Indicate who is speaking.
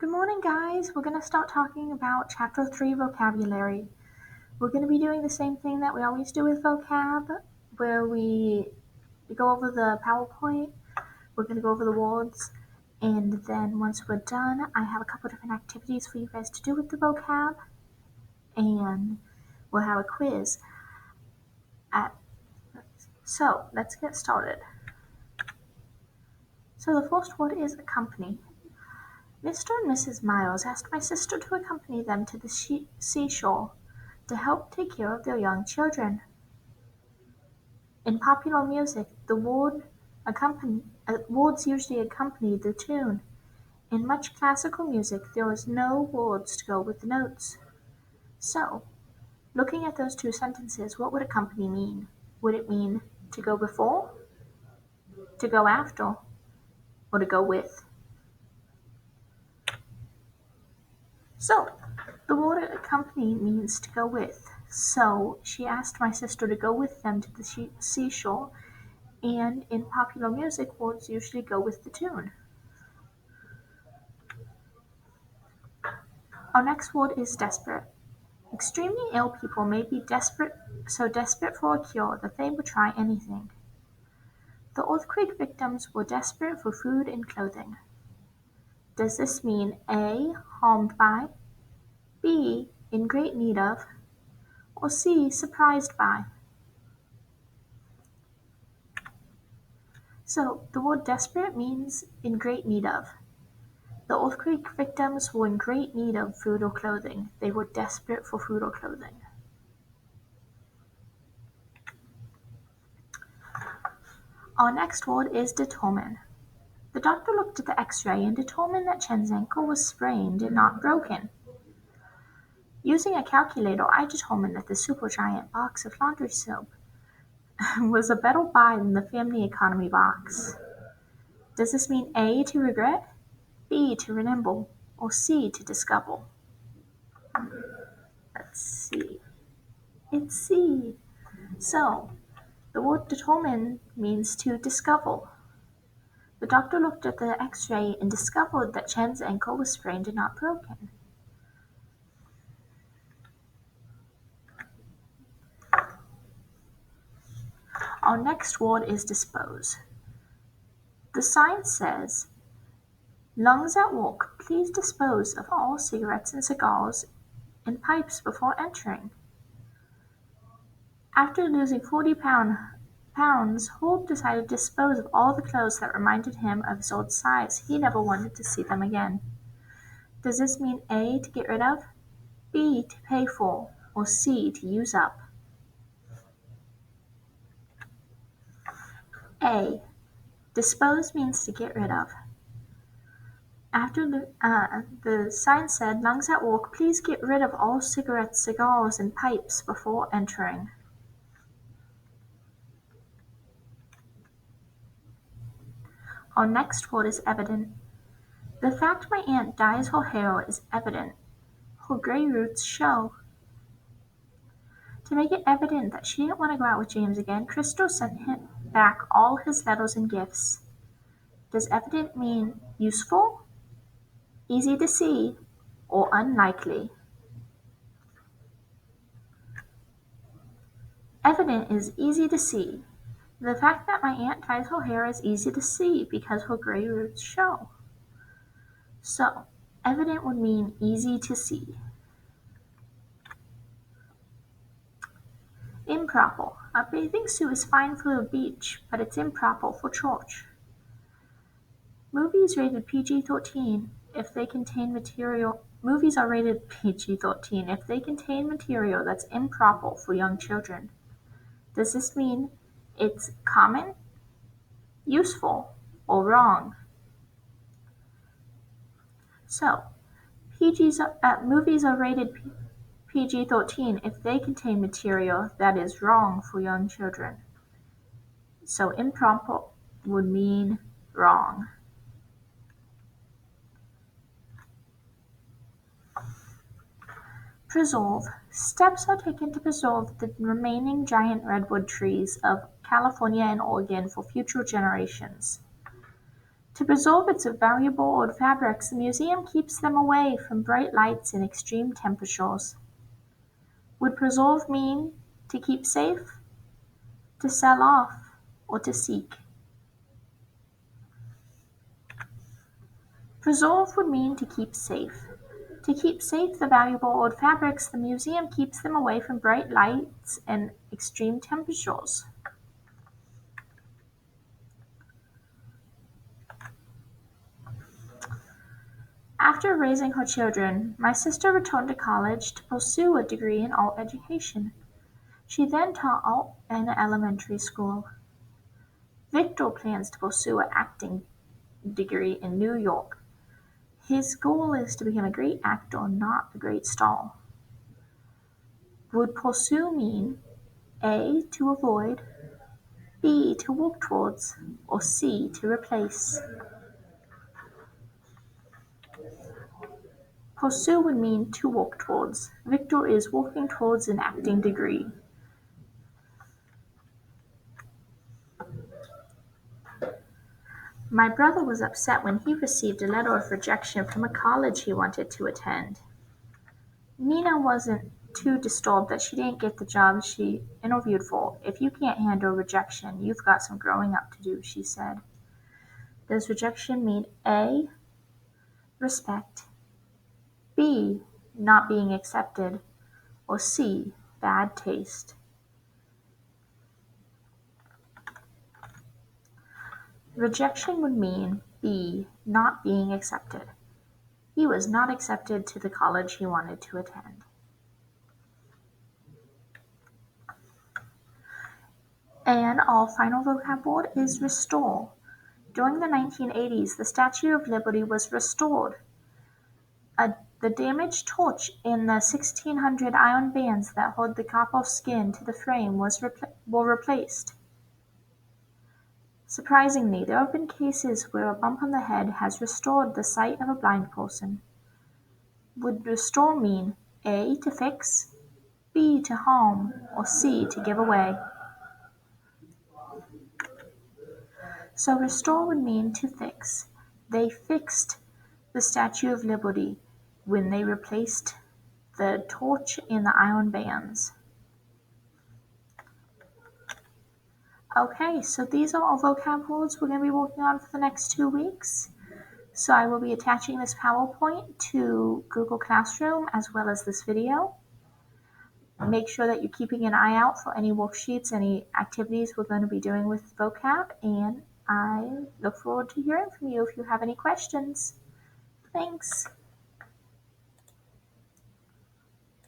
Speaker 1: Good morning, guys. We're going to start talking about Chapter 3 vocabulary. We're going to be doing the same thing that we always do with vocab, where we go over the PowerPoint, we're going to go over the words, and then once we're done, I have a couple different activities for you guys to do with the vocab, and we'll have a quiz. So, let's get started. So the first word is accompany. Mr. and Mrs. Miles asked my sister to accompany them to the seashore to help take care of their young children. In popular music, the words usually accompany the tune. In much classical music, there is no words to go with the notes. So, looking at those two sentences, what would accompany mean? Would it mean to go before, to go after, or to go with? So, the word accompany means to go with. So, she asked my sister to go with them to the seashore, and in popular music, words usually go with the tune. Our next word is desperate. Extremely ill people may be so desperate for a cure that they would try anything. The earthquake victims were desperate for food and clothing. Does this mean A, harmed by, B, in great need of, or C, surprised by? So, the word desperate means in great need of. The earthquake victims were in great need of food or clothing. They were desperate for food or clothing. Our next word is determine. The doctor looked at the x-ray and determined that Chen's ankle was sprained and not broken. Using a calculator, I determined that the supergiant box of laundry soap was a better buy than the family economy box. Does this mean A, to regret, B, to remember, or C, to discover? Let's see. It's C. So, the word determine means to discover. The doctor looked at the x-ray and discovered that Chen's ankle was sprained and not broken. Our next word is dispose. The sign says, "Lungs at work, please dispose of all cigarettes and cigars and pipes before entering." After losing 40 pounds, Holt decided to dispose of all the clothes that reminded him of his old size. He never wanted to see them again. Does this mean A, to get rid of, B, to pay for, or C, to use up? A. Dispose means to get rid of. After the sign said, "Lungs at work, please get rid of all cigarettes, cigars, and pipes before entering." Our next word is evident. The fact my aunt dyes her hair is evident. Her gray roots show. To make it evident that she didn't want to go out with James again, Crystal sent him back all his letters and gifts. Does evident mean useful, easy to see, or unlikely? Evident is easy to see. The fact that my aunt dyes her hair is easy to see because her gray roots show. So, evident would mean easy to see. Improper. A bathing suit is fine for the beach, but it's improper for church. Movies rated PG-13 if they contain material. Movies are rated PG-13 if they contain material that's improper for young children. Does this mean it's common, useful, or wrong? So, movies are rated PG-13 if they contain material that is wrong for young children. So improper would mean wrong. Preserve. Steps are taken to preserve the remaining giant redwood trees of California and Oregon for future generations. To preserve its valuable old fabrics, the museum keeps them away from bright lights and extreme temperatures. Would preserve mean to keep safe, to sell off, or to seek? Preserve would mean to keep safe. To keep safe the valuable old fabrics, the museum keeps them away from bright lights and extreme temperatures. After raising her children, my sister returned to college to pursue a degree in art education. She then taught art in elementary school. Victor plans to pursue an acting degree in New York. His goal is to become a great actor, not a great star. Would pursue mean A. To avoid, B. To work towards, or C. To replace? Pursue would mean to work towards. Victor is working towards an acting degree. My brother was upset when he received a letter of rejection from a college he wanted to attend. Nina wasn't too disturbed that she didn't get the job she interviewed for. If you can't handle rejection, you've got some growing up to do, she said. Does rejection mean A. Respect, B. Not being accepted, or C. Bad taste? Rejection would mean B. Not being accepted. He was not accepted to the college he wanted to attend. And our final vocab word is restore. During the 1980s, the Statue of Liberty was restored. The damaged torch in the 1600 iron bands that held the copper skin to the frame were replaced. Surprisingly, there have been cases where a bump on the head has restored the sight of a blind person. Would restore mean A. To fix, B. To harm, or C. To give away? So restore would mean to fix. They fixed the Statue of Liberty when they replaced the torch in the iron bands. Okay, so these are all vocab words we're going to be working on for the next 2 weeks. So I will be attaching this PowerPoint to Google Classroom as well as this video. Make sure that you're keeping an eye out for any worksheets, any activities we're going to be doing with vocab, and I look forward to hearing from you if you have any questions. Thanks.